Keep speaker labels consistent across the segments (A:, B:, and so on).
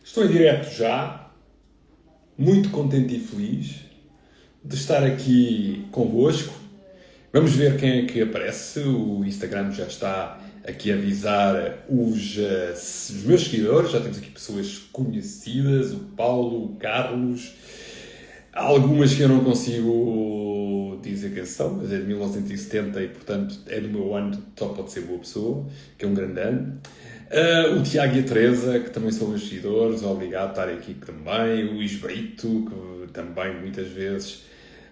A: Estou em direto já, muito contente e feliz de estar aqui convosco. Vamos ver quem é que aparece. O Instagram já está aqui a avisar os meus seguidores. Já temos aqui pessoas conhecidas, o Paulo, o Carlos. Há algumas que eu não consigo dizer quem são, mas é de 1970 e, portanto, é do meu ano, só pode ser boa pessoa, que é um grande ano. O Tiago e a Teresa, que também são meus seguidores, obrigado por estarem aqui também. O Luís Brito, que também muitas vezes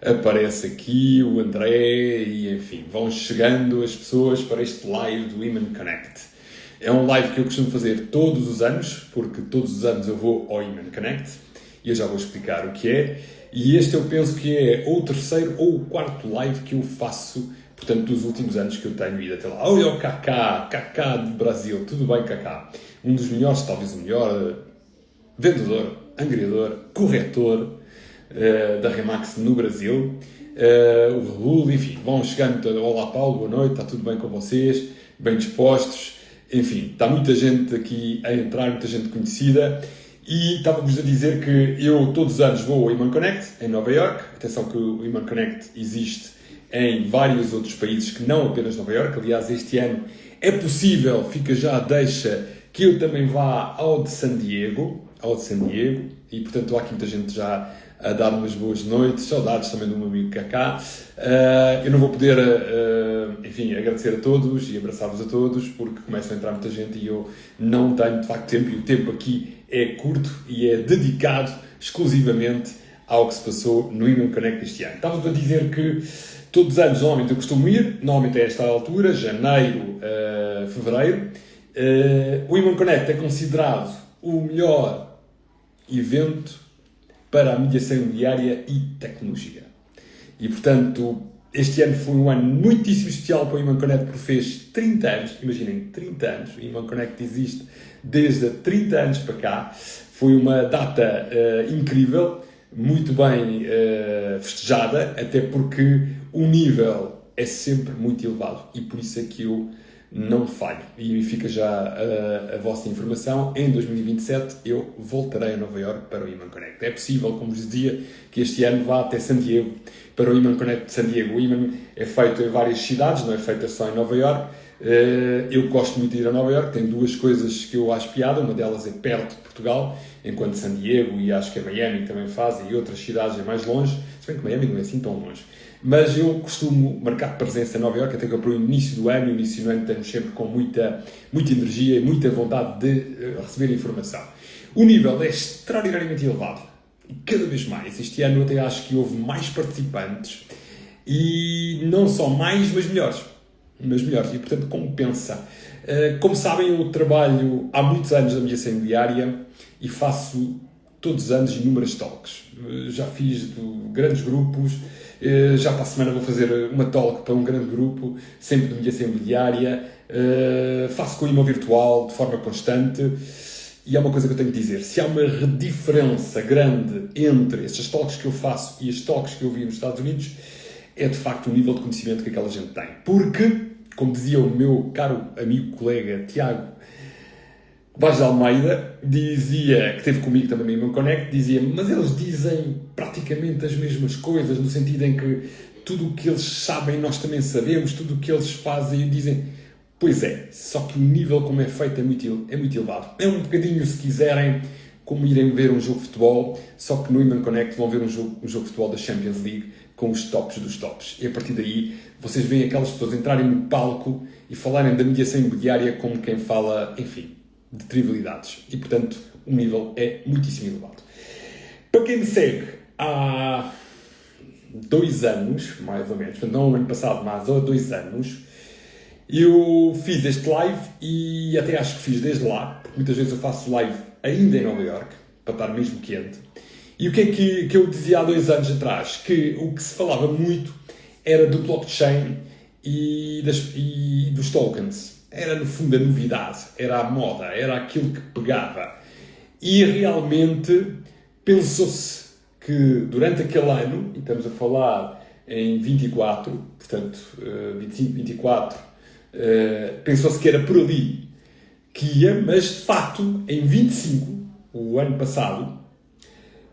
A: aparece aqui. O André, e enfim, vão chegando as pessoas para este live do Women Connect. É um live que eu costumo fazer todos os anos, porque todos os anos eu vou ao Women Connect, e eu já vou explicar o que é. E este eu penso que é ou o terceiro ou o quarto live que eu faço, portanto, dos últimos anos que eu tenho ido até lá. Olha o Kaká de Brasil, tudo bem, Kaká? Um dos melhores, talvez o melhor vendedor, angriador, corretor da Remax no Brasil. O Raul, enfim, vão chegando. Olá Paulo, boa noite, está tudo bem com vocês? Bem dispostos? Enfim, está muita gente aqui a entrar, muita gente conhecida. E estava-vos a dizer que eu todos os anos vou ao Women Connect, em Nova York. Atenção que o Women Connect existe em vários outros países que não apenas Nova York. Aliás, este ano é possível, fica já a deixa, que eu também vá ao de San Diego. E, portanto, há aqui muita gente já a dar umas boas noites. Saudades também do meu amigo Kaká. Eu não vou poder, enfim, agradecer a todos e abraçar-vos a todos, porque começa a entrar muita gente e eu não tenho, de facto, tempo. E o tempo aqui é curto e é dedicado exclusivamente ao que se passou no Women Connect este ano. Estava-vos a dizer que todos os anos, normalmente, eu costumo ir, normalmente é esta altura, janeiro, fevereiro. O Women Connect é considerado o melhor evento para a mediação imobiliária e tecnologia. E, portanto, este ano foi um ano muitíssimo especial para o Women Connect, porque fez 30 anos, imaginem, 30 anos. O Women Connect existe desde 30 anos para cá. Foi uma data incrível, muito bem festejada, até porque o nível é sempre muito elevado e por isso é que eu não falho. E fica já a vossa informação. Em 2027 eu voltarei a Nova York para o Women Connect. É possível, como vos dizia, que este ano vá até San Diego para o Women Connect de San Diego. O Women é feito em várias cidades, não é feito só em Nova York. Eu gosto muito de ir a Nova York. Tem duas coisas que eu acho piada. Uma delas é perto de Portugal, enquanto San Diego e acho que a Miami também fazem, e outras cidades é mais longe. Se bem que Miami não é assim tão longe. Mas eu costumo marcar presença em Nova Iorque, até que para o início do ano. O início do ano estamos sempre com muita energia e muita vontade de receber informação. O nível é extraordinariamente elevado. E cada vez mais. Este ano eu até acho que houve mais participantes. E não só mais, mas melhores. E, portanto, compensa. Como sabem, eu trabalho há muitos anos na mediação imobiliária e faço todos os anos inúmeras talks. Já fiz de grandes grupos. Já para a semana vou fazer uma talk para um grande grupo, sempre de mediação imobiliária. Faço com o IMO virtual de forma constante. E há uma coisa que eu tenho que dizer: se há uma diferença grande entre estas talks que eu faço e as talks que eu vi nos Estados Unidos, é de facto o nível de conhecimento que aquela gente tem. Porque, como dizia o meu caro amigo, colega Tiago Vaz de Almeida, dizia, que esteve comigo também no meu Connect, dizia: mas eles dizem praticamente as mesmas coisas, no sentido em que tudo o que eles sabem nós também sabemos, tudo o que eles fazem dizem. Pois é, só que o nível como é feito é muito elevado. É um bocadinho, se quiserem, como irem ver um jogo de futebol, só que no Women Connect vão ver um jogo de futebol da Champions League com os tops dos tops. E a partir daí vocês veem aquelas pessoas entrarem no palco e falarem da mediação imobiliária como quem fala, enfim, de trivialidades. E, portanto, o nível é muitíssimo elevado. Para quem me segue há 2 anos, mais ou menos, portanto, não o ano passado, mas há 2 anos, eu fiz este live e até acho que fiz desde lá, porque muitas vezes eu faço live ainda em Nova York, para estar mesmo quente. E o que é que eu dizia há 2 anos atrás? Que o que se falava muito era do blockchain e dos tokens. Era, no fundo, a novidade, era a moda, era aquilo que pegava. E realmente pensou-se que durante aquele ano, e estamos a falar em 24, portanto, 25, 24, pensou-se que era por ali que ia, mas de facto, em 25, o ano passado,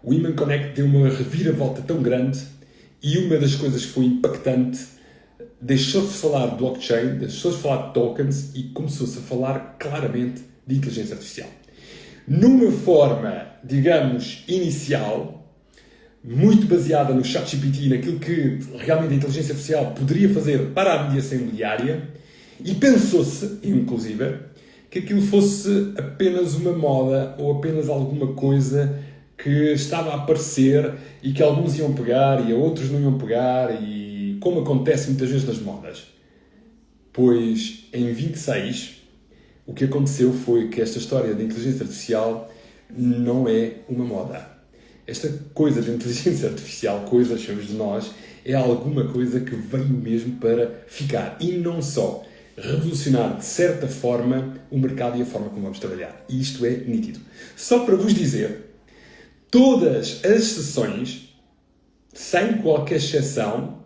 A: o Human Connect deu uma reviravolta tão grande e uma das coisas que foi impactante, deixou-se de falar de blockchain, deixou-se de falar de tokens e começou-se a falar claramente de inteligência artificial. Numa forma, digamos, inicial, muito baseada no ChatGPT, naquilo que realmente a inteligência artificial poderia fazer para a mediação imobiliária, e pensou-se, inclusive, que aquilo fosse apenas uma moda ou apenas alguma coisa que estava a aparecer e que alguns iam pegar e outros não iam pegar, e como acontece muitas vezes nas modas. Pois em 26, o que aconteceu foi que esta história da inteligência artificial não é uma moda. Esta coisa de inteligência artificial, coisas chamamos de nós, é alguma coisa que veio mesmo para ficar. E não só revolucionar, de certa forma, o mercado e a forma como vamos trabalhar. E isto é nítido. Só para vos dizer, todas as sessões, sem qualquer exceção,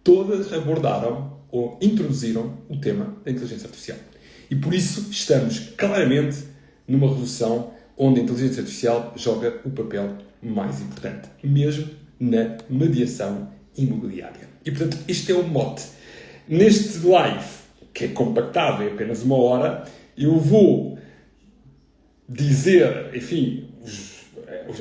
A: todas abordaram ou introduziram o tema da inteligência artificial. E por isso estamos claramente numa revolução onde a inteligência artificial joga o papel mais importante, mesmo na mediação imobiliária. E portanto, este é o mote. Neste live, que é compactado em apenas uma hora, eu vou dizer, enfim,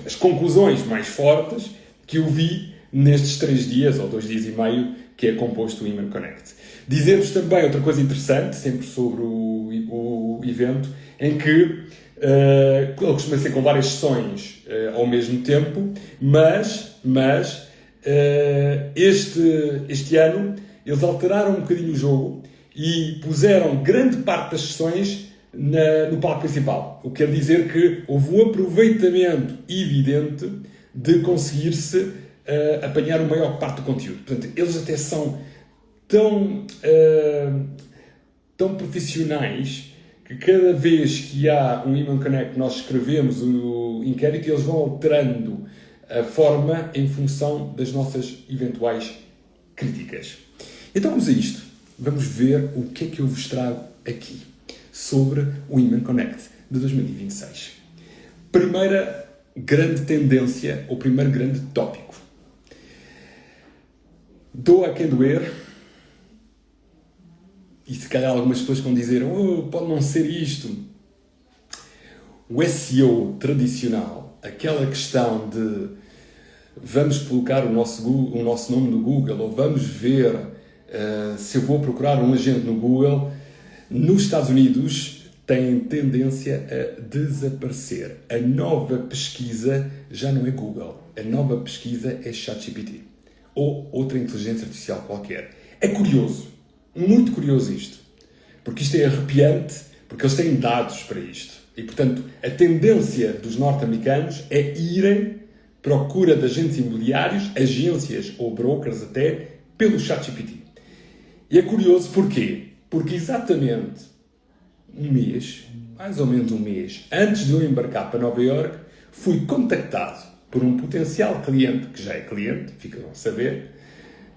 A: as conclusões mais fortes que eu vi nestes 3 dias ou 2 dias e meio que é composto o Human Connect. Dizer-vos também outra coisa interessante, sempre sobre o evento, em que ele costuma ser com várias sessões ao mesmo tempo, mas este ano eles alteraram um bocadinho o jogo e puseram grande parte das sessões no palco principal. O que quer dizer que houve um aproveitamento evidente de conseguir-se apanhar a maior parte do conteúdo. Portanto, eles até são tão profissionais que cada vez que há um Human Connect, nós escrevemos o inquérito e eles vão alterando a forma em função das nossas eventuais críticas. Então vamos a isto. Vamos ver o que é que eu vos trago aqui sobre o Human Connect de 2026. Primeira grande tendência, ou primeiro grande tópico. Doa a quem doer. E se calhar algumas pessoas vão dizer, pode não ser isto. O SEO tradicional, aquela questão de vamos colocar o nosso nome no Google, ou vamos ver se eu vou procurar um agente no Google, nos Estados Unidos tem tendência a desaparecer. A nova pesquisa já não é Google. A nova pesquisa é ChatGPT. Ou outra inteligência artificial qualquer. É curioso. Muito curioso isto. Porque isto é arrepiante, porque eles têm dados para isto. E, portanto, a tendência dos norte-americanos é irem procura de agentes imobiliários, agências ou brokers até, pelo ChatGPT. E é curioso porquê? Porque exatamente um mês, mais ou menos um mês, antes de eu embarcar para Nova Iorque, fui contactado por um potencial cliente, que já é cliente, ficam a saber,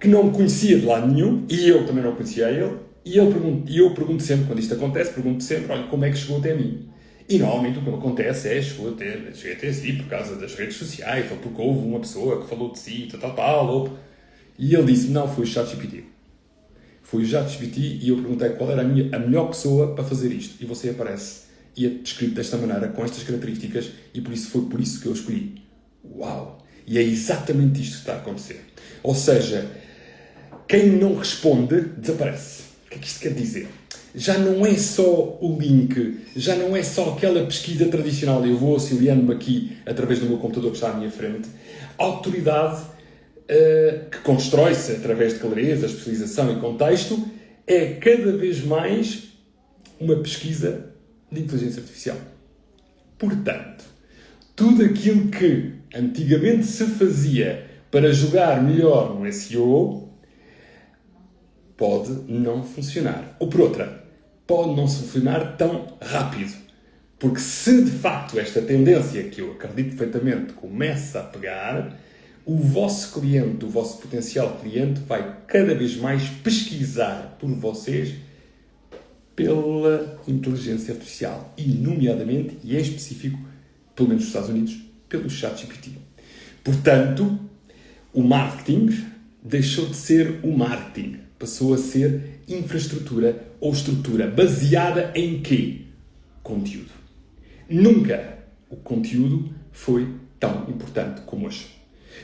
A: que não me conhecia de lado nenhum, e eu também não conhecia ele, e eu pergunto sempre, quando isto acontece, pergunto sempre, olha, como é que chegou até mim? E normalmente o que acontece é, cheguei até si por causa das redes sociais, ou porque houve uma pessoa que falou de si, tal, e ele disse, não, foi o ChatGPT. Foi o ChatGPT e eu perguntei qual era a melhor pessoa para fazer isto. E você aparece, e é descrito desta maneira, com estas características, e foi por isso que eu escolhi. Uau! E é exatamente isto que está a acontecer. Ou seja, quem não responde, desaparece. O que é que isto quer dizer? Já não é só o link, já não é só aquela pesquisa tradicional, eu vou auxiliando-me aqui através do meu computador que está à minha frente. A autoridade que constrói-se através de clareza, especialização e contexto é cada vez mais uma pesquisa de inteligência artificial. Portanto, tudo aquilo que antigamente se fazia para jogar melhor no SEO pode não funcionar. Ou por outra, pode não funcionar tão rápido. Porque se de facto esta tendência, que eu acredito perfeitamente, começa a pegar, o vosso cliente, o vosso potencial cliente vai cada vez mais pesquisar por vocês pela inteligência artificial. E, nomeadamente, e em específico, pelo menos nos Estados Unidos, pelo ChatGPT. Portanto, o marketing deixou de ser o marketing. Passou a ser infraestrutura ou estrutura baseada em quê? Conteúdo. Nunca o conteúdo foi tão importante como hoje.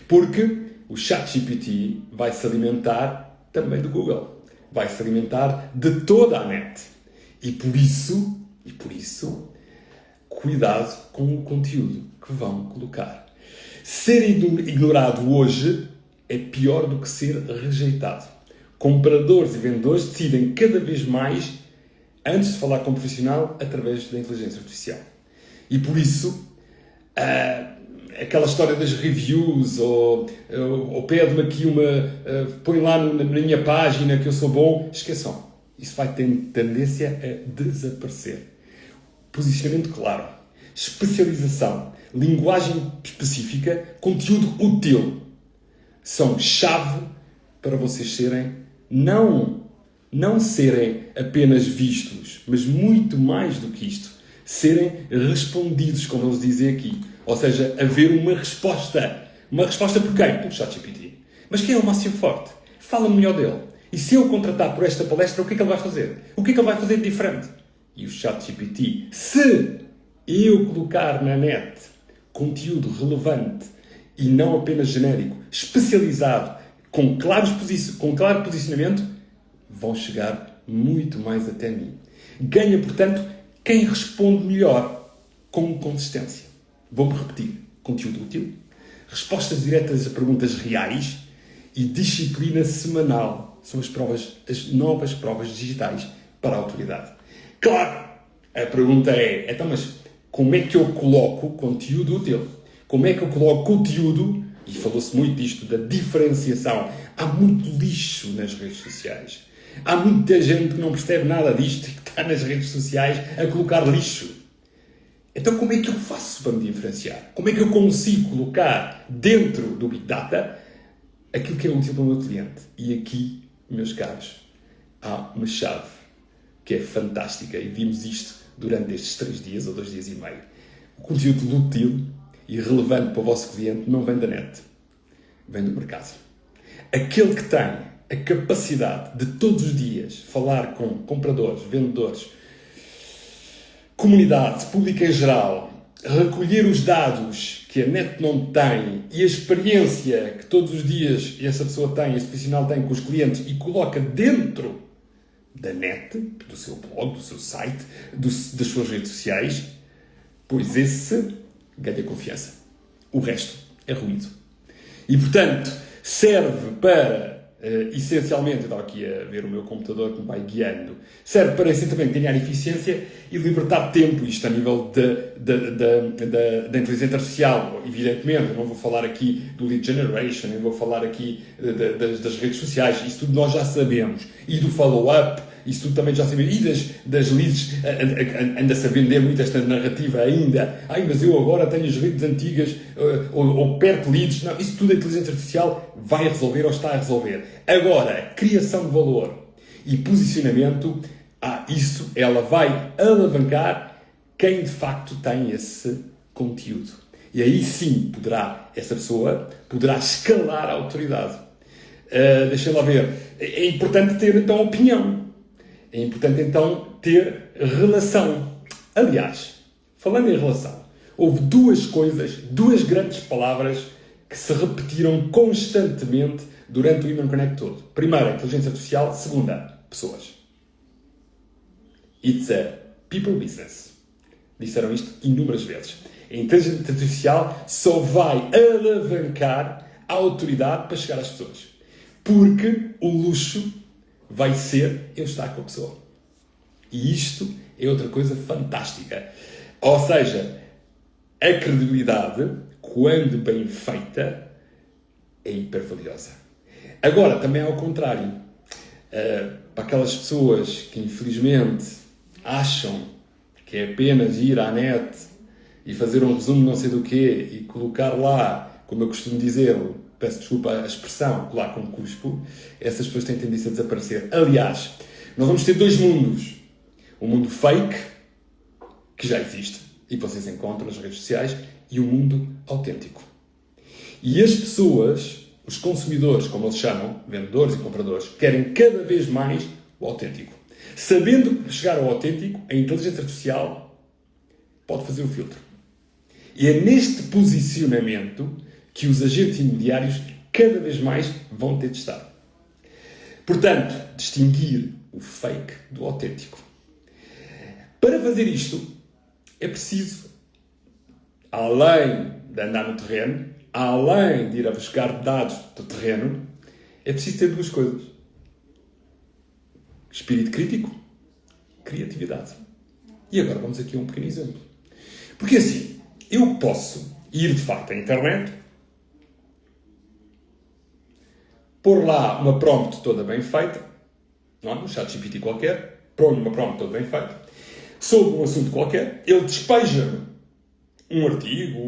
A: Porque o ChatGPT vai se alimentar também do Google. Vai se alimentar de toda a net. E por isso, cuidado com o conteúdo que vão colocar. Ser ignorado hoje é pior do que ser rejeitado. Compradores e vendedores decidem cada vez mais antes de falar com um profissional através da inteligência artificial. E por isso, aquela história das reviews ou pede-me aqui põe lá na minha página que eu sou bom, esqueçam. Isso vai ter tendência a desaparecer. Posicionamento claro, especialização, linguagem específica, conteúdo útil são chave para vocês serem, não serem apenas vistos, mas muito mais do que isto, serem respondidos, como eles dizem aqui. Ou seja, haver uma resposta. Uma resposta por quem? Pelo ChatGPT. Mas quem é o Márcio Forte? Fala melhor dele. E se eu contratar por esta palestra, o que é que ele vai fazer? O que é que ele vai fazer de diferente? E o ChatGPT, se eu colocar na net conteúdo relevante e não apenas genérico, especializado, com claro posicionamento, vão chegar muito mais até mim. Ganha, portanto, quem responde melhor com consistência. Vou-me repetir. Conteúdo útil, respostas diretas a perguntas reais e disciplina semanal. São as novas provas digitais para a autoridade. Claro, a pergunta é, então, mas como é que eu coloco conteúdo útil? Como é que eu coloco conteúdo, e falou-se muito disto, da diferenciação. Há muito lixo nas redes sociais. Há muita gente que não percebe nada disto e que está nas redes sociais a colocar lixo. Então como é que eu faço para me diferenciar? Como é que eu consigo colocar dentro do Big Data aquilo que é útil para o meu cliente? E aqui, meus caros, há uma chave que é fantástica e vimos isto durante estes 3 dias ou 2 dias e meio. O conteúdo útil e relevante para o vosso cliente não vem da net, vem do mercado. Aquele que tem a capacidade de todos os dias falar com compradores, vendedores, comunidade, público em geral, recolher os dados que a net não tem e a experiência que todos os dias essa pessoa tem, esse profissional tem com os clientes e coloca dentro da net, do seu blog, do seu site, das suas redes sociais, pois esse ganha confiança. O resto é ruído. E, portanto, serve para, essencialmente, eu estava aqui a ver o meu computador que me vai guiando, serve para, essencialmente, ganhar eficiência e libertar tempo, isto a nível da inteligência artificial. Evidentemente, eu não vou falar aqui do lead generation, eu vou falar aqui das redes sociais, isso tudo nós já sabemos. E do follow-up, isso tudo também já sabemos. E das leads, anda-se a vender muito esta narrativa ainda. Mas eu agora tenho as leads antigas, ou perto leads. Não, isso tudo a inteligência artificial vai resolver ou está a resolver. Agora, criação de valor e posicionamento, isso ela vai alavancar quem de facto tem esse conteúdo. E aí sim essa pessoa poderá escalar a autoridade. Deixem lá ver. É importante ter então opinião. É importante então ter relação. Aliás, falando em relação, houve 2 coisas, 2 grandes palavras que se repetiram constantemente durante o Human Connect todo. Primeira, inteligência artificial. Segunda, pessoas. It's a people business. Disseram isto inúmeras vezes. A inteligência artificial só vai alavancar a autoridade para chegar às pessoas. Porque o luxo vai ser eu estar com a pessoa. E isto é outra coisa fantástica. Ou seja, a credibilidade, quando bem feita, é hipervaliosa. Agora, também ao contrário. Para aquelas pessoas que, infelizmente, acham que é apenas ir à net e fazer um resumo não sei do quê e colocar lá, como eu costumo dizer, peço desculpa a expressão, colar com cuspo, essas pessoas têm tendência a desaparecer. Aliás, nós vamos ter 2 mundos. Um mundo fake, que já existe, e que vocês encontram nas redes sociais, e o mundo autêntico. E as pessoas, os consumidores, como eles chamam, vendedores e compradores, querem cada vez mais o autêntico. Sabendo que chegar ao autêntico, a inteligência artificial pode fazer o filtro. E é neste posicionamento que os agentes imobiliários cada vez mais vão ter de estar. Portanto, distinguir o fake do autêntico. Para fazer isto, é preciso, além de andar no terreno, além de ir a buscar dados do terreno, é preciso ter duas coisas. Espírito crítico, criatividade. E agora vamos aqui a um pequeno exemplo. Porque assim, eu posso ir de facto à internet, pôr lá uma prompt toda bem feita, não é? Um chat GPT qualquer, pôr uma prompt toda bem feita, sobre um assunto qualquer, ele despeja um artigo,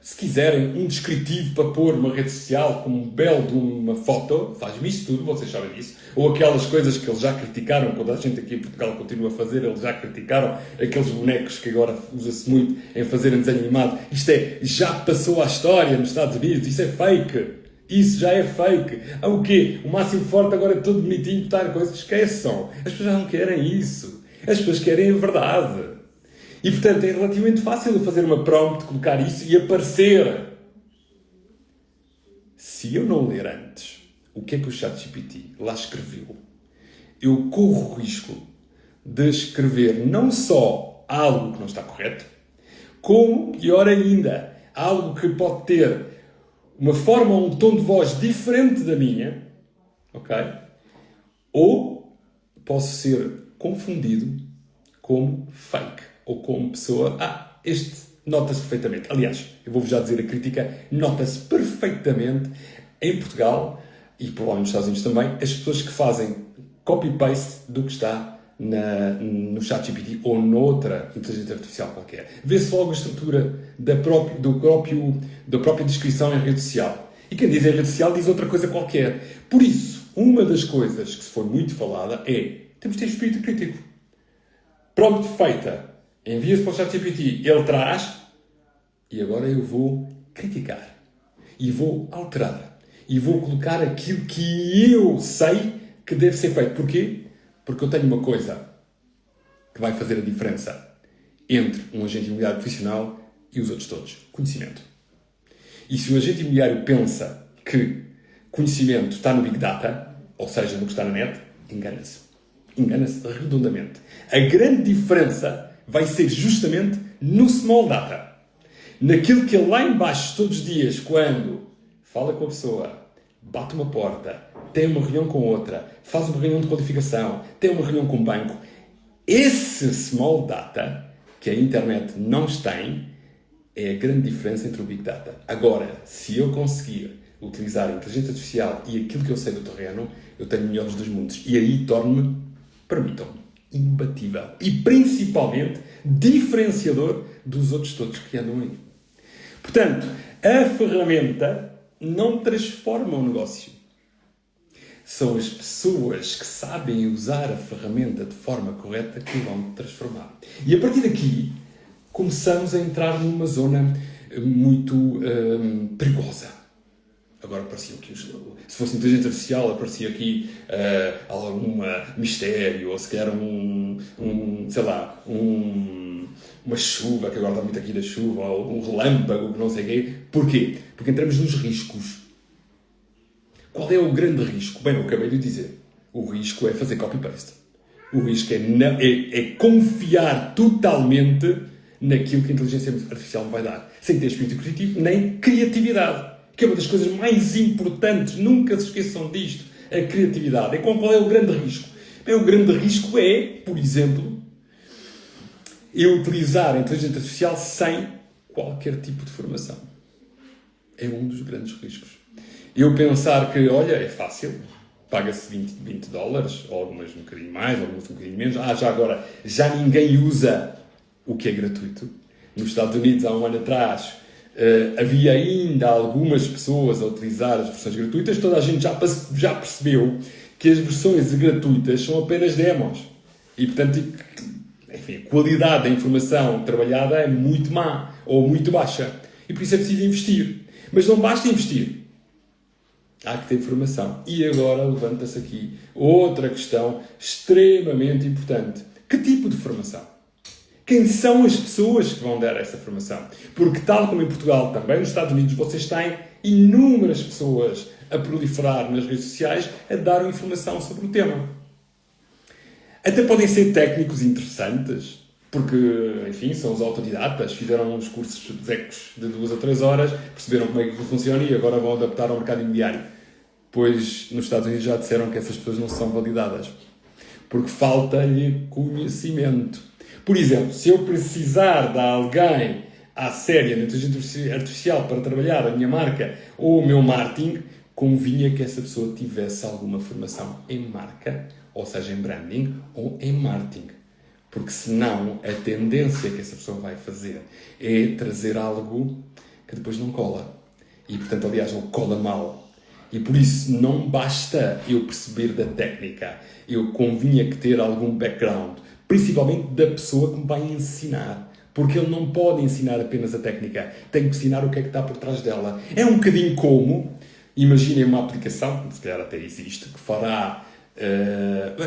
A: se quiserem, um descritivo para pôr numa rede social com um belo de uma foto, faz-me isto tudo, vocês sabem disso. Ou aquelas coisas que eles já criticaram, quando a gente aqui em Portugal continua a fazer, eles já criticaram, aqueles bonecos que agora usa-se muito em fazerem desenho animado. Isto já passou à história nos Estados Unidos, isso é fake. Isso já é fake. O quê? O máximo forte agora é todo bonitinho, botar coisas. Esqueçam. As pessoas já não querem isso. As pessoas querem a verdade. E, portanto, é relativamente fácil de fazer uma prompt, colocar isso e aparecer. Se eu não ler antes o que é que o ChatGPT lá escreveu, eu corro o risco de escrever não só algo que não está correto, como, pior ainda, algo que pode ter uma forma ou um tom de voz diferente da minha, ok? Ou posso ser confundido como fake, ou como pessoa, este nota-se perfeitamente. Aliás, eu vou-vos já dizer a crítica, nota-se perfeitamente em Portugal, e provavelmente nos Estados Unidos também, as pessoas que fazem copy-paste do que está no ChatGPT ou noutra inteligência artificial qualquer. Vê-se logo a estrutura da própria descrição em rede social. E quem diz em rede social diz outra coisa qualquer. Por isso, uma das coisas que se foi muito falada é temos de ter espírito crítico. Prompt feita. Envia-se para o ChatGPT. Ele traz. E agora eu vou criticar. E vou alterar. E vou colocar aquilo que eu sei que deve ser feito. Porquê? Porque eu tenho uma coisa que vai fazer a diferença entre um agente imobiliário profissional e os outros todos. Conhecimento. E se o agente imobiliário pensa que conhecimento está no Big Data, ou seja, no que está na net, engana-se. Engana-se redondamente. A grande diferença vai ser justamente no Small Data. Naquilo que ele lá em baixo, todos os dias, quando fala com a pessoa, bate uma porta, tem uma reunião com outra, faz uma reunião de qualificação, tem uma reunião com um banco. Esse Small Data, que a internet não tem, é a grande diferença entre o Big Data. Agora, se eu conseguir utilizar a inteligência artificial e aquilo que eu sei do terreno, eu tenho melhores dos mundos. E aí torno-me, permitam-me, imbatível. E principalmente diferenciador dos outros todos que andam aí. Portanto, a ferramenta não transforma o negócio. São as pessoas que sabem usar a ferramenta de forma correta que vão transformar. E a partir daqui, começamos a entrar numa zona muito perigosa. Agora apareciam aqui, se fosse inteligência artificial, aparecia aqui algum mistério, ou se calhar uma chuva, que agora está muito aqui da chuva, ou um relâmpago, que não sei o quê. Porquê? Porque entramos nos riscos. Qual é o grande risco? Bem, eu acabei de dizer. O risco é fazer copy-paste. O risco é confiar totalmente naquilo que a inteligência artificial me vai dar. Sem ter espírito criativo, nem criatividade. Que é uma das coisas mais importantes. Nunca se esqueçam disto. A criatividade. Qual é o grande risco? Bem, o grande risco é, por exemplo, eu utilizar a inteligência artificial sem qualquer tipo de formação. É um dos grandes riscos. Eu pensar que, olha, é fácil, paga-se $20, ou algumas um bocadinho mais, ou algumas um bocadinho menos. Já agora, já ninguém usa o que é gratuito. Nos Estados Unidos, há um ano atrás, havia ainda algumas pessoas a utilizar as versões gratuitas. Toda a gente já percebeu que as versões gratuitas são apenas demos. E, portanto, enfim, a qualidade da informação trabalhada é muito má ou muito baixa. E por isso é preciso investir. Mas não basta investir. Há que ter formação. E agora levanta-se aqui outra questão extremamente importante. Que tipo de formação? Quem são as pessoas que vão dar essa formação? Porque, tal como em Portugal, também nos Estados Unidos, vocês têm inúmeras pessoas a proliferar nas redes sociais a dar informação sobre o tema. Até podem ser técnicos interessantes, porque, enfim, são os autodidatas, fizeram uns cursos execos de 2 a 3 horas, perceberam como é que aquilo funciona e agora vão adaptar ao mercado imobiliário. Pois nos Estados Unidos já disseram que essas pessoas não são validadas, porque falta-lhe conhecimento. Por exemplo, se eu precisar de alguém à séria na inteligência artificial para trabalhar a minha marca ou o meu marketing, convinha que essa pessoa tivesse alguma formação em marca, ou seja, em branding ou em marketing. Porque senão a tendência que essa pessoa vai fazer é trazer algo que depois não cola. E, portanto, aliás, não cola mal. E por isso não basta eu perceber da técnica. Eu convinha que ter algum background, principalmente da pessoa que me vai ensinar. Porque ele não pode ensinar apenas a técnica. Tem que ensinar o que é que está por trás dela. É um bocadinho como, imaginem uma aplicação, se calhar até existe, que fará...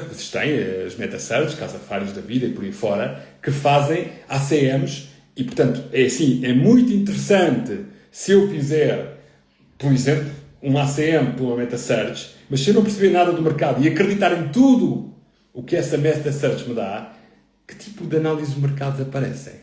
A: vocês têm as meta-search, Casafares da vida e por aí fora, que fazem ACMs e, portanto, é assim, é muito interessante se eu fizer, por exemplo, um ACM por uma meta-search, mas se eu não perceber nada do mercado e acreditar em tudo o que essa meta-search me dá, que tipo de análise de mercados aparecem?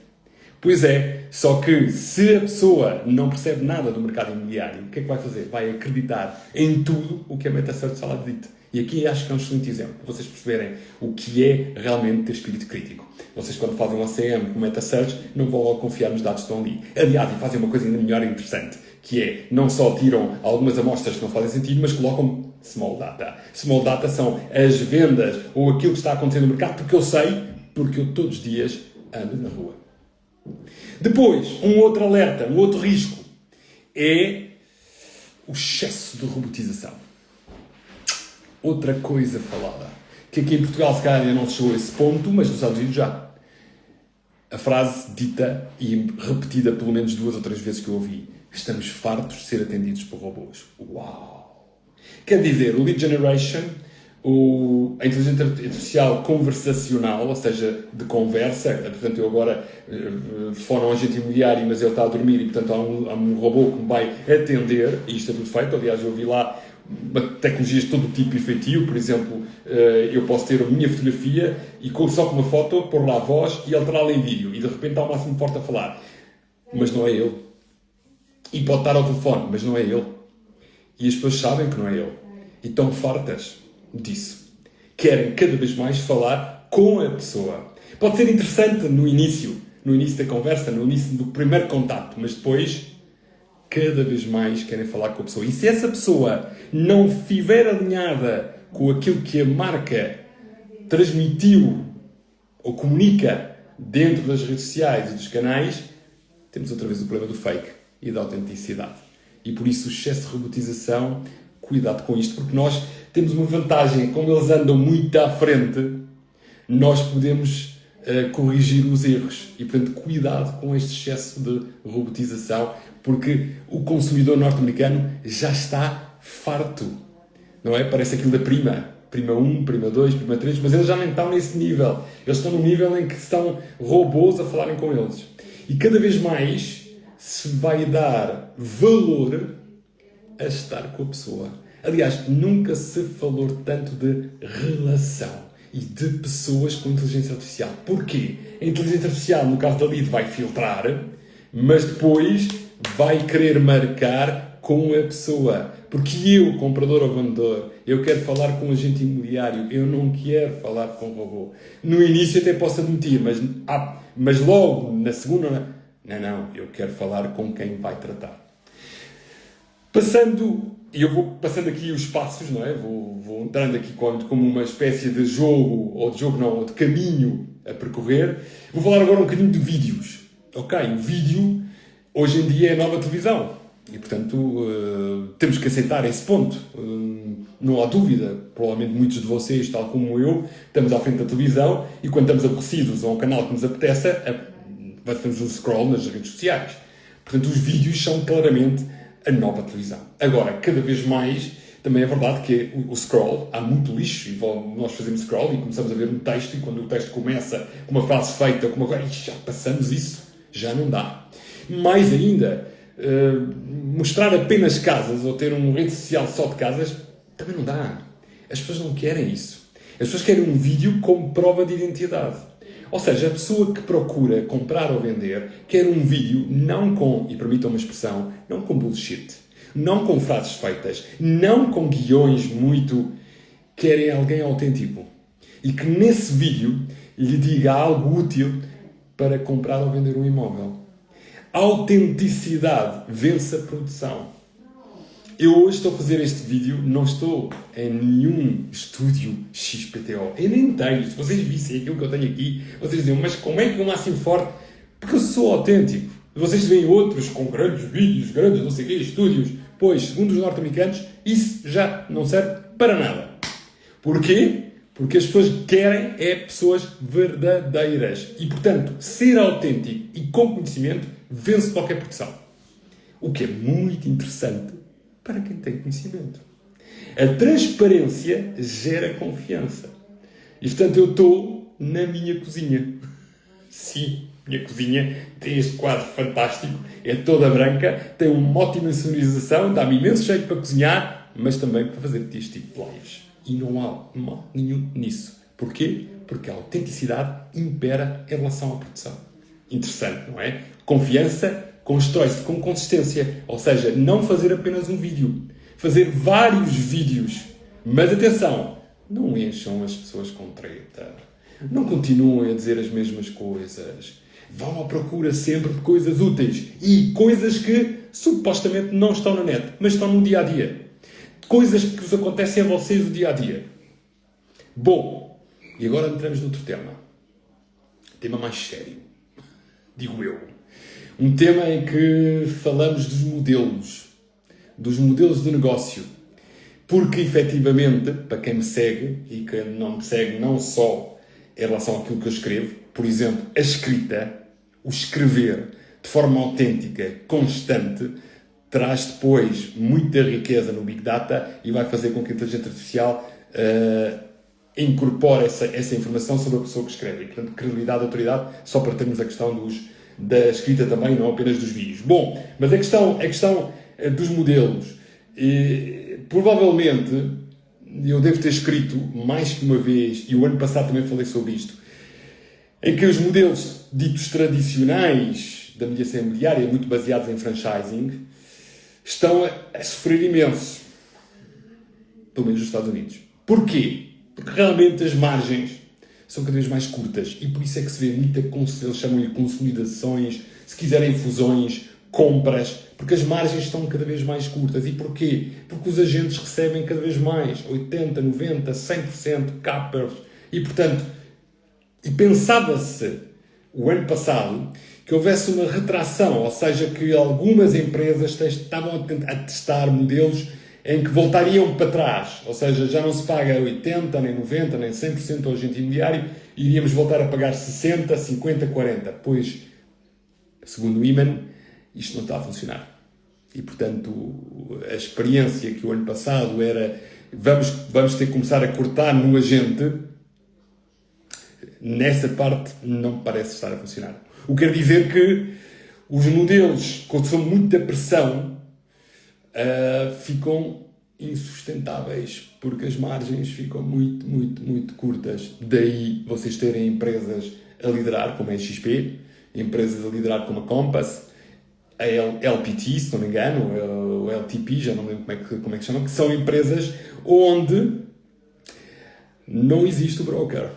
A: Pois é, só que se a pessoa não percebe nada do mercado imobiliário, o que é que vai fazer? Vai acreditar em tudo o que a meta-search está lá dito. E aqui acho que é um excelente exemplo, para vocês perceberem o que é realmente ter espírito crítico. Vocês, quando fazem um ACM com meta-search, não vão logo confiar nos dados que estão ali. Aliás, e fazem uma coisa ainda melhor e interessante, que é, não só tiram algumas amostras que não fazem sentido, mas colocam small data. Small data são as vendas ou aquilo que está acontecendo no mercado, porque eu sei, porque eu todos os dias ando na rua. Depois, um outro alerta, um outro risco, é o excesso de robotização. Outra coisa falada, que aqui em Portugal se calhar ainda não chegou a esse ponto, mas nos Estados Unidos já. A frase dita e repetida pelo menos 2 ou 3 vezes que eu ouvi: estamos fartos de ser atendidos por robôs. Uau! Quer dizer, o lead generation, a inteligência artificial conversacional, ou seja, de conversa, portanto eu agora telefono a um agente imobiliário, mas ele está a dormir e portanto há um robô que me vai atender, e isto é tudo feito. Aliás, eu vi lá tecnologias de todo o tipo e feitio. Por exemplo, eu posso ter a minha fotografia e só com uma foto pôr lá a voz e alterá-la em vídeo, e de repente está o máximo forte a falar, mas não é ele. E pode estar ao telefone, mas não é ele. E as pessoas sabem que não é ele e estão fartas disso. Querem cada vez mais falar com a pessoa. Pode ser interessante no início da conversa, no início do primeiro contacto, mas depois cada vez mais querem falar com a pessoa. E se essa pessoa não estiver alinhada com aquilo que a marca transmitiu ou comunica dentro das redes sociais e dos canais, temos outra vez o problema do fake e da autenticidade. E por isso o excesso de robotização, cuidado com isto, porque nós temos uma vantagem: como eles andam muito à frente, nós podemos corrigir os erros. E, portanto, cuidado com este excesso de robotização, porque o consumidor norte-americano já está farto. Não é? Parece aquilo da Prima 1, Prima 2, Prima 3, mas eles já nem estão nesse nível. Eles estão no nível em que estão robôs a falarem com eles. E cada vez mais se vai dar valor a estar com a pessoa. Aliás, nunca se falou tanto de relação e de pessoas com inteligência artificial. Porquê? A inteligência artificial, no caso da lead, vai filtrar, mas depois vai querer marcar com a pessoa. Porque eu, comprador ou vendedor, eu quero falar com um agente imobiliário, eu não quero falar com um robô. No início até posso admitir, mas logo, na segunda, não, eu quero falar com quem vai tratar. Eu vou passando aqui os passos, não é? Vou entrando aqui como uma espécie de jogo, ou de caminho a percorrer. Vou falar agora um bocadinho de vídeos. Ok, o vídeo hoje em dia é a nova televisão. E, portanto, temos que aceitar esse ponto. Não há dúvida. Provavelmente muitos de vocês, tal como eu, estamos à frente da televisão e quando estamos aborrecidos a um canal que nos apeteça, fazemos um scroll nas redes sociais. Portanto, os vídeos são claramente a nova televisão. Agora, cada vez mais, também é verdade que o scroll, há muito lixo e nós fazemos scroll e começamos a ver um texto e quando o texto começa com uma frase feita, com uma coisa, já passamos isso, já não dá. Mais ainda, mostrar apenas casas ou ter uma rede social só de casas, também não dá. As pessoas não querem isso. As pessoas querem um vídeo como prova de identidade. Ou seja, a pessoa que procura comprar ou vender quer um vídeo não com, e permitam uma expressão, não com bullshit, não com frases feitas, não com guiões muito... Querem alguém autêntico. E que nesse vídeo lhe diga algo útil para comprar ou vender um imóvel. A autenticidade vence a produção. Eu hoje estou a fazer este vídeo, não estou em nenhum estúdio XPTO. Eu nem tenho. Se vocês vissem aquilo que eu tenho aqui, vocês diziam, mas como é que eu me assim forte? Porque eu sou autêntico. Vocês veem outros com grandes vídeos, grandes não sei o quê, estúdios. Pois, segundo os norte-americanos, isso já não serve para nada. Porquê? Porque as pessoas querem pessoas verdadeiras. E, portanto, ser autêntico e com conhecimento vence qualquer produção. O que é muito interessante para quem tem conhecimento. A transparência gera confiança. E, portanto, eu estou na minha cozinha. Sim, minha cozinha tem este quadro fantástico, é toda branca, tem uma ótima sonorização, dá-me imenso jeito para cozinhar, mas também para fazer este tipo de lives. E não há mal nenhum nisso. Porquê? Porque a autenticidade impera em relação à produção. Interessante, não é? Confiança constrói-se com consistência. Ou seja, não fazer apenas um vídeo. Fazer vários vídeos. Mas atenção, não encham as pessoas com treta. Não continuem a dizer as mesmas coisas. Vão à procura sempre de coisas úteis. E coisas que supostamente não estão na net, mas estão no dia-a-dia. Coisas que vos acontecem a vocês no dia-a-dia. Bom, e agora entramos noutro tema. Tema mais sério. Digo eu. Um tema em que falamos dos modelos de negócio. Porque, efetivamente, para quem me segue, e que não me segue não só em relação àquilo que eu escrevo, por exemplo, a escrita, o escrever de forma autêntica, constante, traz depois muita riqueza no Big Data e vai fazer com que a inteligência artificial incorpore essa informação sobre a pessoa que escreve. E, portanto, credibilidade, autoridade, só para termos a questão da escrita também, não apenas dos vídeos. Bom, mas a questão dos modelos. Provavelmente, eu devo ter escrito mais que uma vez, e o ano passado também falei sobre isto, em que os modelos ditos tradicionais da mediação imobiliária, muito baseados em franchising, estão a sofrer imenso. Pelo menos nos Estados Unidos. Porquê? Porque realmente as margens são cada vez mais curtas e por isso é que se vê muita, eles chamam-lhe consolidações, se quiserem fusões, compras, porque as margens estão cada vez mais curtas. E porquê? Porque os agentes recebem cada vez mais, 80%, 90%, 100% cappers. E portanto, pensava-se o ano passado que houvesse uma retração, ou seja, que algumas empresas estavam a testar modelos em que voltariam para trás, ou seja, já não se paga 80%, nem 90%, nem 100% ao agente imobiliário, e iríamos voltar a pagar 60%, 50%, 40%. Pois, segundo o Iman, isto não está a funcionar. E, portanto, a experiência que o ano passado era vamos ter que começar a cortar no agente, nessa parte não parece estar a funcionar. O que quer dizer que os modelos, quando são muita pressão, ficam insustentáveis, porque as margens ficam muito, muito, muito curtas. Daí vocês terem empresas a liderar, como a XP, empresas a liderar como a Compass, a LPT, se não me engano, o LTP, já não lembro como é que chamam, que são empresas onde não existe o broker.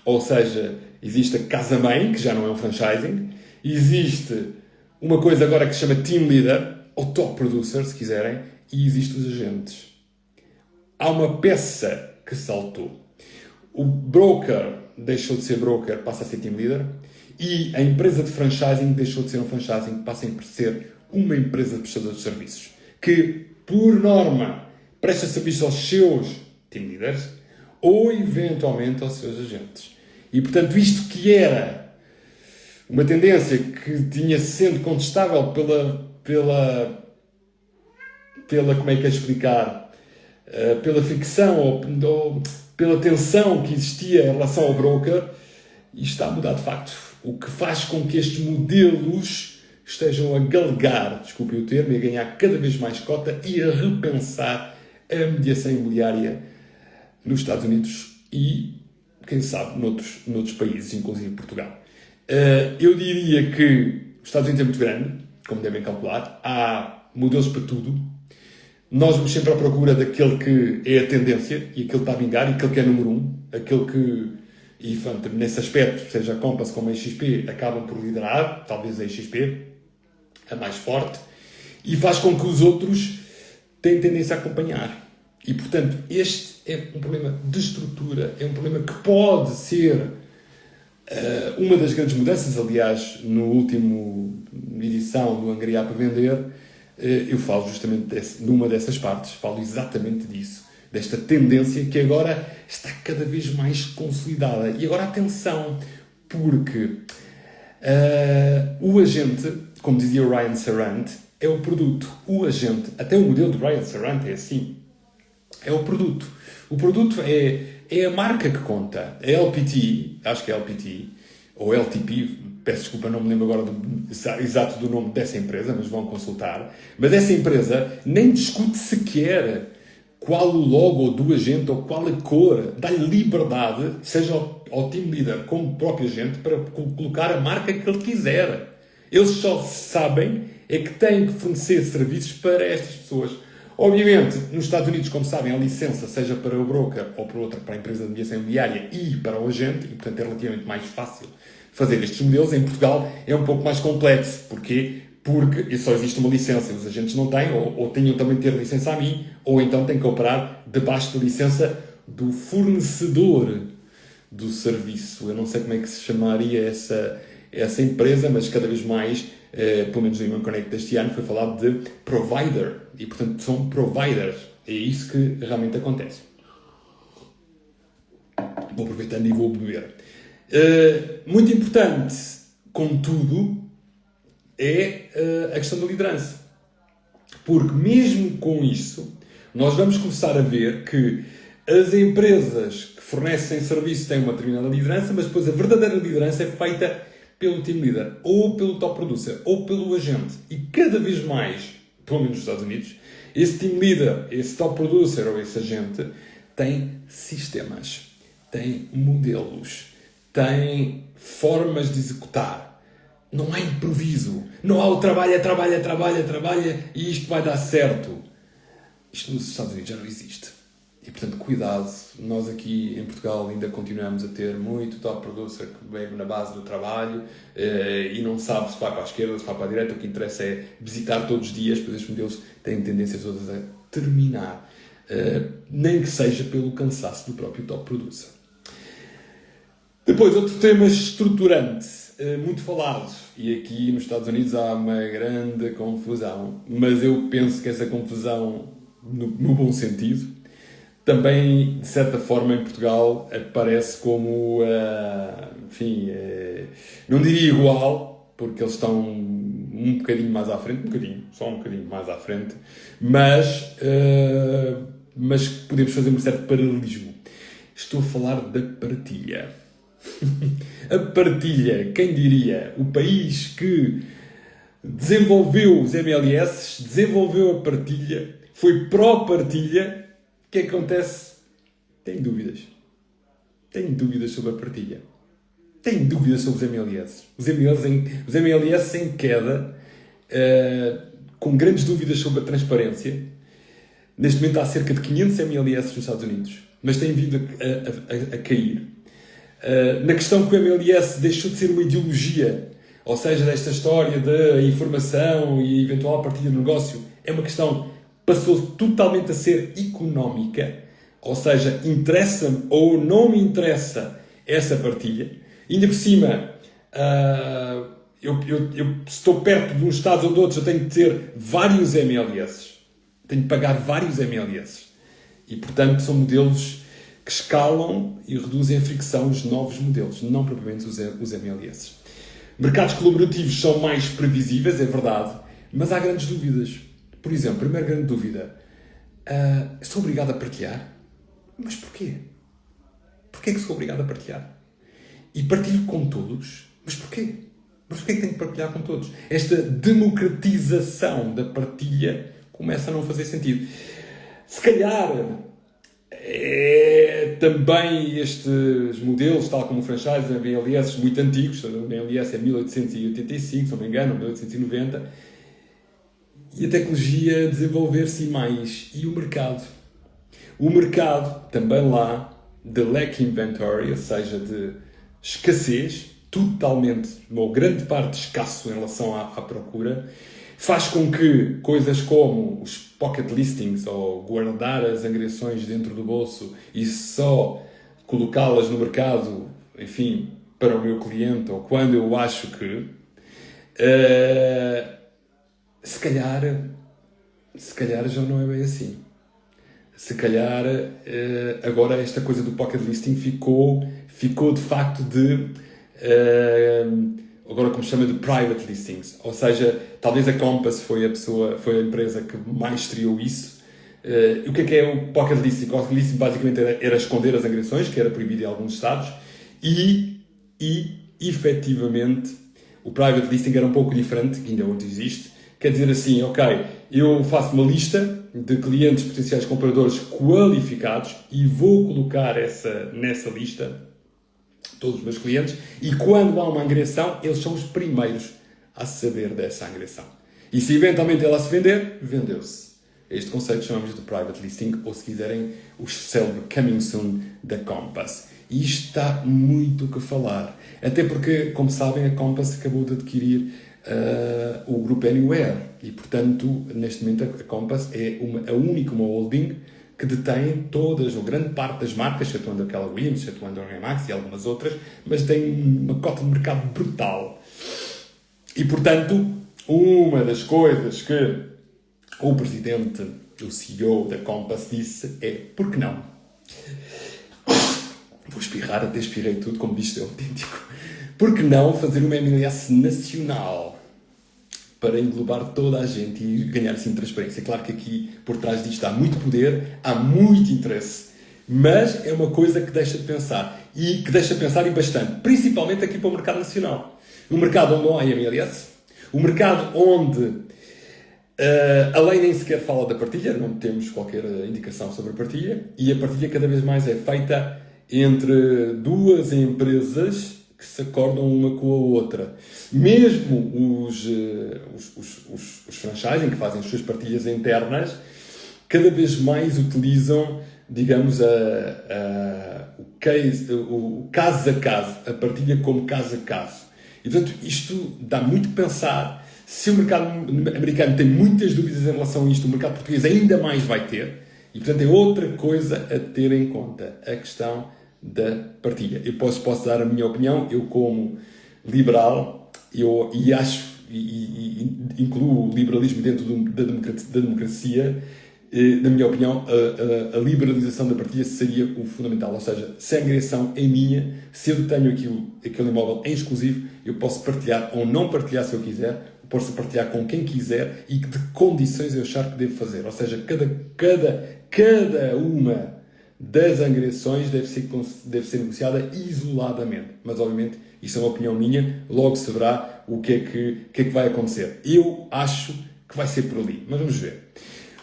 A: Ou seja, existe a casa-mãe, que já não é um franchising, existe uma coisa agora que se chama Team Leader, ou Top Producer, se quiserem, e existem os agentes. Há uma peça que saltou. O broker deixou de ser broker, passa a ser Team Leader, e a empresa de franchising deixou de ser um franchising, passa a ser uma empresa prestadora de serviços que, por norma, presta serviço aos seus team leaders ou, eventualmente, aos seus agentes. E, portanto, isto que era uma tendência que tinha sendo contestável pela como é que é explicar, pela fricção ou pela tensão que existia em relação ao broker, isto está a mudar de facto. O que faz com que estes modelos estejam a galgar, desculpem o termo, e a ganhar cada vez mais cota e a repensar a mediação imobiliária nos Estados Unidos e, quem sabe, noutros países, inclusive Portugal. Eu diria que os Estados Unidos é muito grande, como devem calcular. Há modelos para tudo. Nós vamos sempre à procura daquele que é a tendência e aquele que está a vingar e aquele que é número um. Aquele que, e nesse aspecto, seja a Compass como a XP, acabam por liderar, talvez a XP, a mais forte, e faz com que os outros tenham tendência a acompanhar. E, portanto, este é um problema de estrutura, é um problema que pode ser uma das grandes mudanças. Aliás, no último edição do Angriar para Vender, eu falo justamente numa dessas partes, falo exatamente disso, desta tendência que agora está cada vez mais consolidada. E agora atenção, porque o agente, como dizia o Ryan Serrant, é o produto. O agente, até o modelo do Ryan Serrant é assim, é o produto. O produto é a marca que conta. A LPT, acho que é LPT, ou LTP, peço desculpa, não me lembro agora exato do nome dessa empresa, mas vão consultar. Mas essa empresa nem discute sequer qual o logo do agente ou qual a cor. Dá-lhe liberdade, seja ao team leader como o próprio agente, para colocar a marca que ele quiser. Eles só sabem é que têm que fornecer serviços para estas pessoas. Obviamente, nos Estados Unidos, como sabem, a licença, seja para o broker ou para a empresa de mediação imobiliária e para o agente, e portanto é relativamente mais fácil fazer estes modelos. Em Portugal é um pouco mais complexo. Porquê? Porque só existe uma licença. Os agentes não têm, ou tinham também de ter licença a mim, ou então têm que operar debaixo da licença do fornecedor do serviço. Eu não sei como é que se chamaria essa empresa, mas cada vez mais, pelo menos no Human Connect deste ano, foi falado de provider. E, portanto, são providers. É isso que realmente acontece. Vou aproveitando e vou beber. Muito importante, contudo, é a questão da liderança. Porque mesmo com isso, nós vamos começar a ver que as empresas que fornecem serviço têm uma determinada liderança, mas depois a verdadeira liderança é feita pelo team leader, ou pelo top producer, ou pelo agente. E cada vez mais, pelo menos nos Estados Unidos, esse team leader, esse top producer ou esse agente tem sistemas, tem modelos, tem formas de executar. Não há improviso. Não há o trabalha e isto vai dar certo. Isto nos Estados Unidos já não existe. E, portanto, cuidado. Nós aqui em Portugal ainda continuamos a ter muito top producer que vive na base do trabalho e não sabe se vai para a esquerda, se vai para a direita. O que interessa é visitar todos os dias, pois estes modelos têm tendências todas a terminar. Nem que seja pelo cansaço do próprio top producer. Depois, outro tema estruturante, muito falado, e aqui nos Estados Unidos há uma grande confusão, mas eu penso que essa confusão, no bom sentido, também, de certa forma, em Portugal aparece como, enfim, não diria igual, porque eles estão um bocadinho mais à frente, só um bocadinho mais à frente, mas podemos fazer um certo paralelismo. Estou a falar da partilha. A partilha, quem diria? O país que desenvolveu os MLS, desenvolveu a partilha, foi pró-partilha. O que acontece? Tenho dúvidas. Tenho dúvidas sobre a partilha. Tenho dúvidas sobre os MLS. Os MLS em queda, com grandes dúvidas sobre a transparência. Neste momento há cerca de 500 MLS nos Estados Unidos, mas têm vindo a cair. Na questão que o MLS deixou de ser uma ideologia, ou seja, desta história da informação e eventual partilha de negócio, é uma questão que passou totalmente a ser económica, ou seja, interessa-me ou não me interessa essa partilha. Ainda por cima, se estou perto de uns estados ou de outros, eu tenho que ter vários MLS. Tenho que pagar vários MLS. E, portanto, são modelos que escalam e reduzem a fricção os novos modelos, não propriamente os MLS. Mercados colaborativos são mais previsíveis, é verdade, mas há grandes dúvidas. Por exemplo, primeira grande dúvida. Sou obrigado a partilhar? Mas porquê? Porquê que sou obrigado a partilhar? E partilho com todos? Mas porquê? Mas porquê que tenho que partilhar com todos? Esta democratização da partilha começa a não fazer sentido. Se calhar também estes modelos, tal como o franchise, MLS, muito antigos, o MLS é 1885, se não me engano, 1890, e a tecnologia desenvolver-se mais. E o mercado? O mercado, também lá, de lack inventory, ou seja, de escassez, totalmente, ou grande parte escasso em relação à procura, faz com que coisas como os pocket listings, ou guardar as angriações dentro do bolso e só colocá-las no mercado, enfim, para o meu cliente, ou quando eu acho que, se calhar já não é bem assim. Se calhar agora esta coisa do pocket listing ficou de facto de agora como se chama de private listings, ou seja, talvez a Compass foi a empresa que mais estreou isso. O que é o pocket listing? O pocket listing basicamente era esconder as agressões, que era proibido em alguns estados, e efetivamente o private listing era um pouco diferente, que ainda hoje existe. Quer dizer assim, ok, eu faço uma lista de clientes potenciais compradores qualificados e vou colocar nessa lista todos os meus clientes, e quando há uma agressão, eles são os primeiros a saber dessa agressão. E se eventualmente ela se vender, vendeu-se. Este conceito chamamos de private listing, ou se quiserem, o célebre coming soon da Compass. E isto está muito o que falar. Até porque, como sabem, a Compass acabou de adquirir o grupo Anywhere. E, portanto, neste momento a Compass é a única holding que detém todas, ou grande parte das marcas, excetuando aquela Williams, excetuando a Remax e algumas outras, mas tem uma cota de mercado brutal. E, portanto, uma das coisas que o presidente, o CEO da Compass disse é, por que não? Vou espirrar, até espirrei tudo, como diz, é autêntico. Por que não fazer uma MLS nacional para englobar toda a gente e ganhar assim transparência? Claro que aqui, por trás disto, há muito poder, há muito interesse, mas é uma coisa que deixa de pensar, e que deixa de pensar e bastante, principalmente aqui para o mercado nacional. O mercado onde não há MLS, o mercado onde a lei nem sequer fala da partilha, não temos qualquer indicação sobre a partilha, e a partilha cada vez mais é feita entre duas empresas que se acordam uma com a outra. Mesmo os franchising, que fazem as suas partilhas internas, cada vez mais utilizam, digamos, o caso a caso, a partilha como caso a caso. E, portanto, isto dá muito que pensar. Se o mercado americano tem muitas dúvidas em relação a isto, o mercado português ainda mais vai ter. E, portanto, é outra coisa a ter em conta, a questão da partilha. Eu posso dar a minha opinião, eu como liberal, incluo o liberalismo dentro da democracia. Na minha opinião, a liberalização da partilha seria o fundamental. Ou seja, se a agressão é minha, se eu tenho aquele imóvel em exclusivo, eu posso partilhar ou não partilhar se eu quiser, posso partilhar com quem quiser e de condições eu achar que devo fazer. Ou seja, cada uma das agressões deve ser negociada isoladamente. Mas, obviamente, isso é uma opinião minha, logo se verá o que é que vai acontecer. Eu acho que vai ser por ali, mas vamos ver.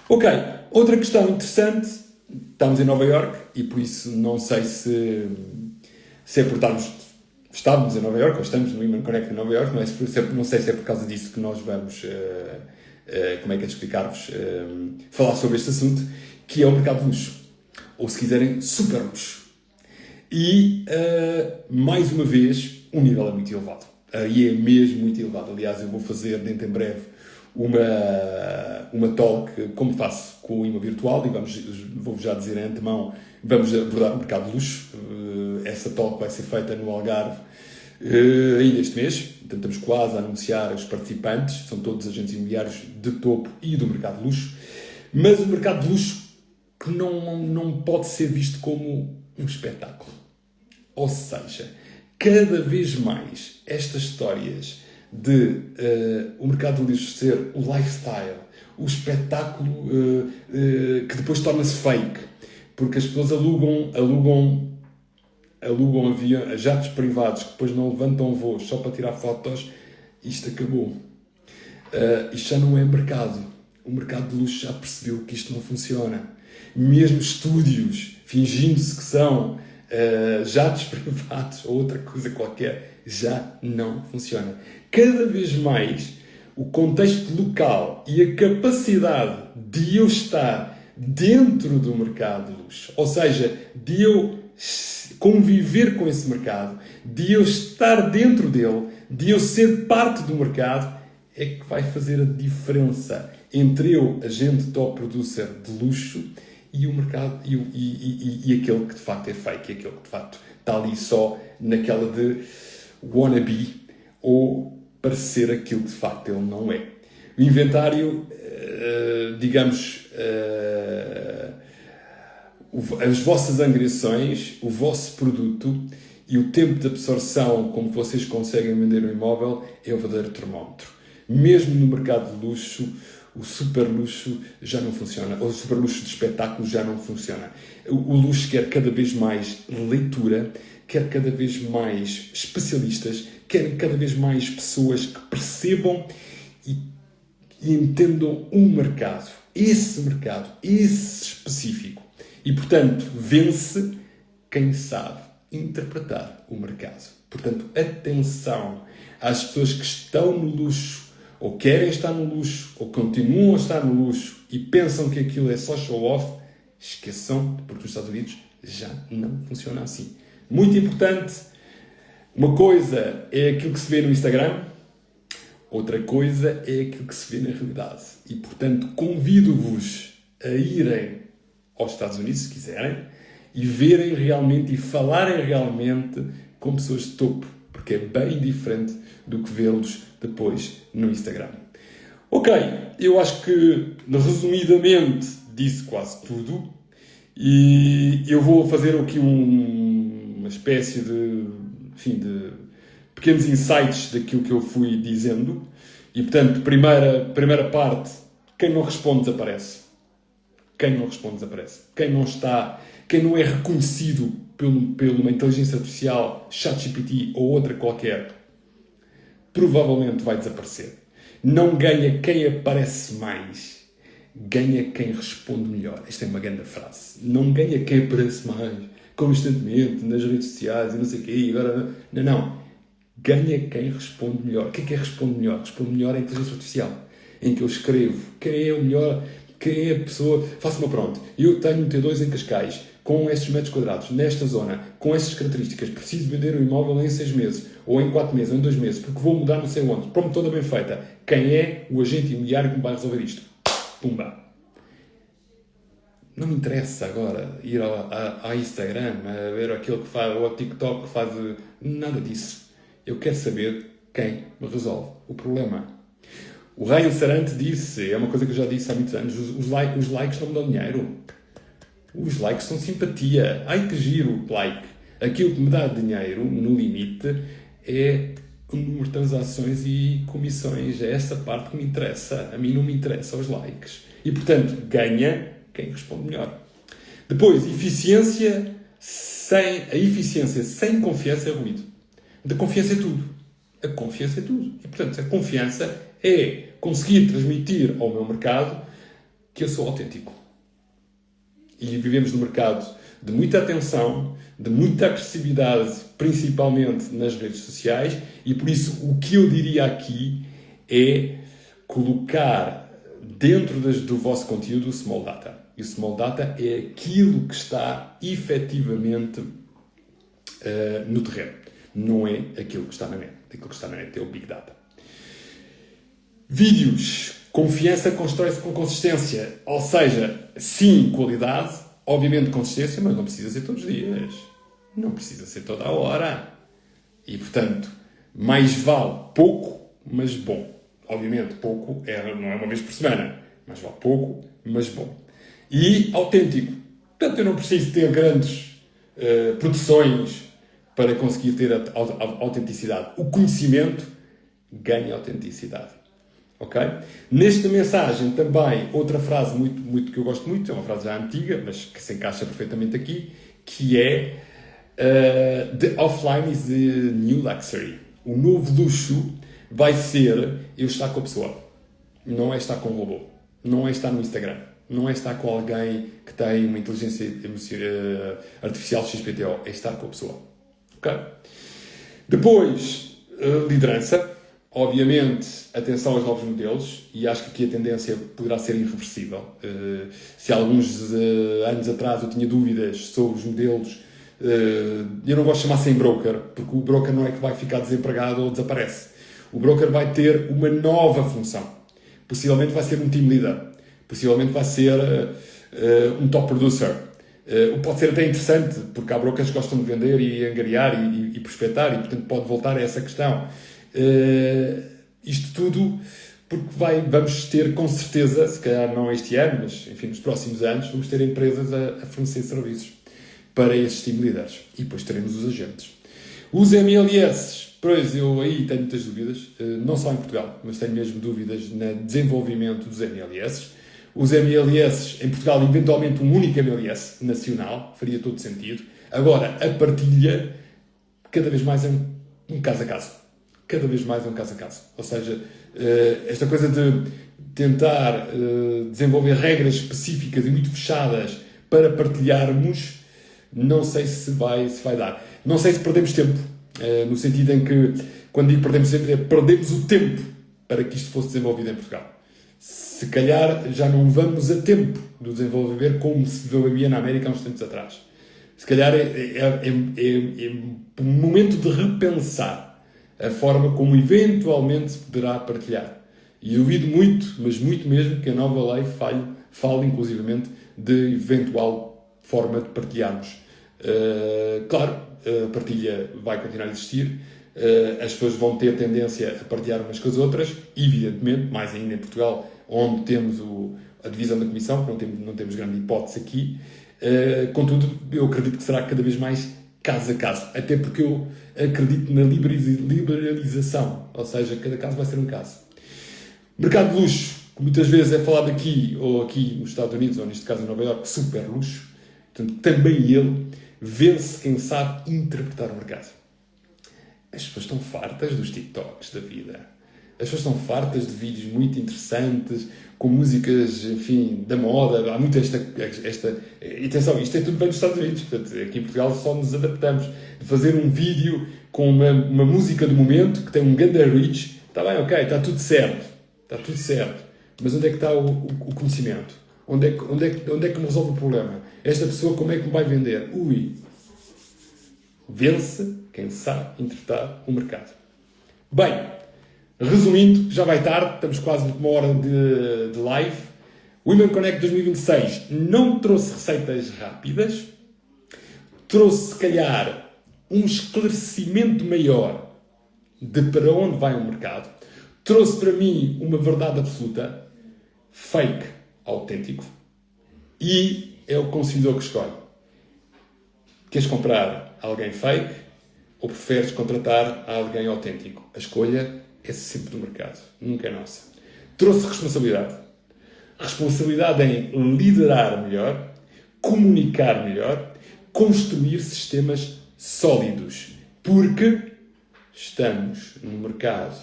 A: Ok, outra questão interessante, estamos em Nova Iorque e por isso não sei se é por estávamos em Nova Iorque ou estamos no Human Connect em Nova Iorque, não sei se é por causa disso que nós vamos, como é que é de explicar-vos, falar sobre este assunto, que é o mercado de luxo, ou se quiserem, super luxo. E, mais uma vez, o nível é muito elevado. E é mesmo muito elevado. Aliás, eu vou fazer dentro em breve uma talk, como faço com o IMA Virtual, e vou-vos já dizer antemão, vamos abordar o mercado de luxo. Essa talk vai ser feita no Algarve, ainda este mês. Portanto, estamos quase a anunciar os participantes. São todos agentes imobiliários de topo e do mercado de luxo. Mas o mercado de luxo que não pode ser visto como um espetáculo. Ou seja, cada vez mais estas histórias de o mercado de luxo ser o lifestyle, o espetáculo que depois torna-se fake, porque as pessoas alugam jatos privados que depois não levantam voos só para tirar fotos. Isto acabou. Isto já não é mercado. O mercado de luxo já percebeu que isto não funciona. Mesmo estúdios, fingindo-se que são jatos privados ou outra coisa qualquer, já não funciona. Cada vez mais o contexto local e a capacidade de eu estar dentro do mercado de luxo, ou seja, de eu conviver com esse mercado, de eu estar dentro dele, de eu ser parte do mercado, é que vai fazer a diferença entre eu, agente top producer de luxo, e o mercado e aquele que de facto é fake, aquele que de facto está ali só naquela de wannabe ou parecer aquilo que de facto ele não é. O inventário, digamos, as vossas angriações, o vosso produto e o tempo de absorção como vocês conseguem vender um imóvel é o verdadeiro termómetro. Mesmo no mercado de luxo, o super luxo já não funciona, ou o super luxo de espetáculo já não funciona. O luxo quer cada vez mais leitura, quer cada vez mais especialistas, quer cada vez mais pessoas que percebam e entendam o mercado, esse específico. E, portanto, vence quem sabe interpretar o mercado. Portanto, atenção às pessoas que estão no luxo, ou querem estar no luxo, ou continuam a estar no luxo e pensam que aquilo é só show-off. Esqueçam, porque nos Estados Unidos já não funciona assim. Muito importante, uma coisa é aquilo que se vê no Instagram, outra coisa é aquilo que se vê na realidade. E, portanto, convido-vos a irem aos Estados Unidos, se quiserem, e verem realmente e falarem realmente com pessoas de topo, porque é bem diferente do que vê-los depois no Instagram. Ok, eu acho que, resumidamente, disse quase tudo, e eu vou fazer aqui uma espécie de pequenos insights daquilo que eu fui dizendo. E, portanto, primeira parte, quem não responde desaparece. Quem não é reconhecido por uma inteligência artificial, ChatGPT ou outra qualquer, provavelmente vai desaparecer. Não ganha quem aparece mais, ganha quem responde melhor. Esta é uma grande frase. Não ganha quem aparece mais, constantemente, nas redes sociais e não sei o quê. Agora, não. Ganha quem responde melhor. O que é responde melhor? Responde melhor a inteligência artificial, em que eu escrevo quem é o melhor, quem é a pessoa. Faço-me pronto. Eu tenho um T2 em Cascais, com estes metros quadrados, nesta zona, com estas características. Preciso vender o imóvel em 6 meses, ou em 4 meses, ou em 2 meses, porque vou mudar não sei onde. Pronto, toda bem feita. Quem é o agente imobiliário que me vai resolver isto? Pumba! Não me interessa agora ir ao Instagram, a ver aquilo que faz, ou ao TikTok que faz nada disso. Eu quero saber quem me resolve o problema. O Ryan Sarante disse, é uma coisa que eu já disse há muitos anos, os likes não me dão dinheiro. Os likes são simpatia. Ai que giro, like. Aquilo que me dá dinheiro, no limite, é o número de transações e comissões. É essa parte que me interessa. A mim não me interessa os likes. E, portanto, ganha quem responde melhor. Depois, eficiência sem confiança é ruído. A confiança é tudo. A confiança é tudo. E, portanto, a confiança é conseguir transmitir ao meu mercado que eu sou autêntico. E vivemos num mercado de muita atenção, de muita agressividade, principalmente nas redes sociais, e por isso o que eu diria aqui é colocar dentro do vosso conteúdo o Small Data. E o Small Data é aquilo que está efetivamente no terreno. Não é aquilo que está na net. Aquilo que está na net é o Big Data. Vídeos. Confiança constrói-se com consistência. Ou seja, sim, qualidade, obviamente consistência, mas não precisa ser todos os dias. Não precisa ser toda a hora. E, portanto, mais vale pouco, mas bom. Obviamente, pouco não é uma vez por semana. Mais vale pouco, mas bom. E autêntico. Portanto, eu não preciso ter grandes produções para conseguir ter a autenticidade. O conhecimento ganha autenticidade. Ok? Nesta mensagem também, outra frase muito que eu gosto muito, é uma frase já antiga, mas que se encaixa perfeitamente aqui, que é The offline is the new luxury. O novo luxo vai ser eu estar com a pessoa. Não é estar com um robô. Não é estar no Instagram. Não é estar com alguém que tem uma inteligência artificial XPTO. É estar com a pessoa. Ok? Depois, liderança. Obviamente, atenção aos novos modelos, e acho que aqui a tendência poderá ser irreversível. Se há alguns anos atrás eu tinha dúvidas sobre os modelos, eu não gosto de chamar sem broker, porque o broker não é que vai ficar desempregado ou desaparece. O broker vai ter uma nova função. Possivelmente vai ser um team leader, possivelmente vai ser um top producer. Pode ser até interessante, porque há brokers que gostam de vender e angariar e prospectar, e portanto pode voltar a essa questão. Isto tudo porque vamos ter com certeza, se calhar não este ano, mas enfim, nos próximos anos, vamos ter empresas a fornecer serviços para esses team leaders. E depois teremos os agentes. Os MLS, pois eu aí tenho muitas dúvidas, não só em Portugal, mas tenho mesmo dúvidas no desenvolvimento dos MLS. Os MLS em Portugal, eventualmente um único MLS nacional, faria todo sentido. Agora, a partilha, cada vez mais é um caso a caso. Cada vez mais é um caso a caso. Ou seja, esta coisa de tentar desenvolver regras específicas e muito fechadas para partilharmos, não sei se vai dar. Não sei se perdemos tempo, no sentido em que, quando digo perdemos tempo, perdemos o tempo para que isto fosse desenvolvido em Portugal. Se calhar já não vamos a tempo do desenvolver como se desenvolvia na América há uns tempos atrás. Se calhar é um momento de repensar a forma como eventualmente se poderá partilhar. E duvido muito, mas muito mesmo, que a nova lei fale inclusivamente de eventual forma de partilharmos. Claro, a partilha vai continuar a existir, as pessoas vão ter tendência a partilhar umas com as outras, evidentemente, mais ainda em Portugal, onde temos a divisão da comissão, não temos grande hipótese aqui. Contudo, eu acredito que será cada vez mais caso a caso, até porque eu acredito na liberalização, ou seja, cada caso vai ser um caso. Mercado de luxo, que muitas vezes é falado aqui, ou aqui nos Estados Unidos, ou neste caso em Nova Iorque, super luxo, portanto, também ele vence quem sabe interpretar o mercado. As pessoas estão fartas dos TikToks da vida. As pessoas estão fartas de vídeos muito interessantes, com músicas, enfim, da moda. Há muito esta... Atenção, isto é tudo bem nos Estados Unidos. Portanto, aqui em Portugal só nos adaptamos. De fazer um vídeo com uma música do momento, que tem um grande reach. Está bem, ok, está tudo certo. Está tudo certo. Mas onde é que está o conhecimento? Onde é que me resolve o problema? Esta pessoa como é que me vai vender? Vence quem sabe interpretar o mercado. Bem, resumindo, já vai tarde, estamos quase numa hora de live. O Women Connect 2026 não trouxe receitas rápidas, trouxe, se calhar, um esclarecimento maior de para onde vai o mercado, trouxe para mim uma verdade absoluta, fake, autêntico, e é o consumidor que escolhe. Queres comprar alguém fake ou preferes contratar alguém autêntico? A escolha é sempre do mercado, nunca é nossa. Trouxe responsabilidade. Responsabilidade em liderar melhor, comunicar melhor, construir sistemas sólidos. Porque estamos no mercado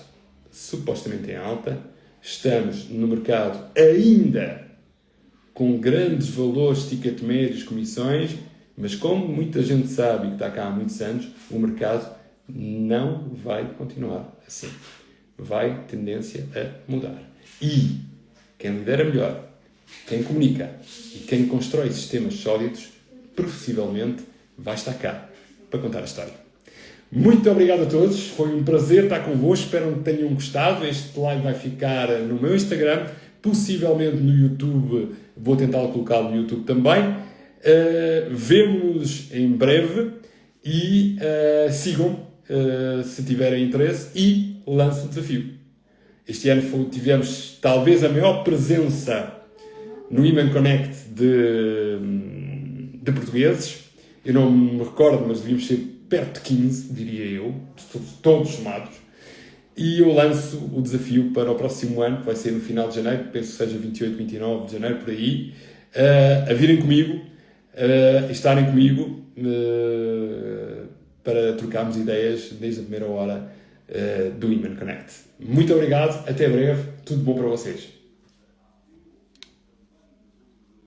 A: supostamente em alta, estamos no mercado ainda com grandes valores, ticket médios, comissões, mas como muita gente sabe e que está cá há muitos anos, o mercado não vai continuar assim. Vai tendência a mudar. E quem lidera melhor, quem comunica e quem constrói sistemas sólidos, possivelmente vai estar cá para contar a história. Muito obrigado a todos, foi um prazer estar convosco, espero que tenham gostado. Este live vai ficar no meu Instagram, possivelmente no YouTube, vou tentar colocá-lo no YouTube também. Vemo-nos em breve e sigam se tiverem interesse, e lanço o desafio. Este ano tivemos talvez a maior presença no Iman Connect de portugueses. Eu não me recordo, mas devíamos ser perto de 15, diria eu, todos somados. E eu lanço o desafio para o próximo ano, que vai ser no final de janeiro, penso que seja 28, 29 de janeiro, por aí, a virem comigo, estarem comigo, para trocarmos ideias desde a primeira hora do Iman Connect. Muito obrigado, até breve, tudo bom para vocês.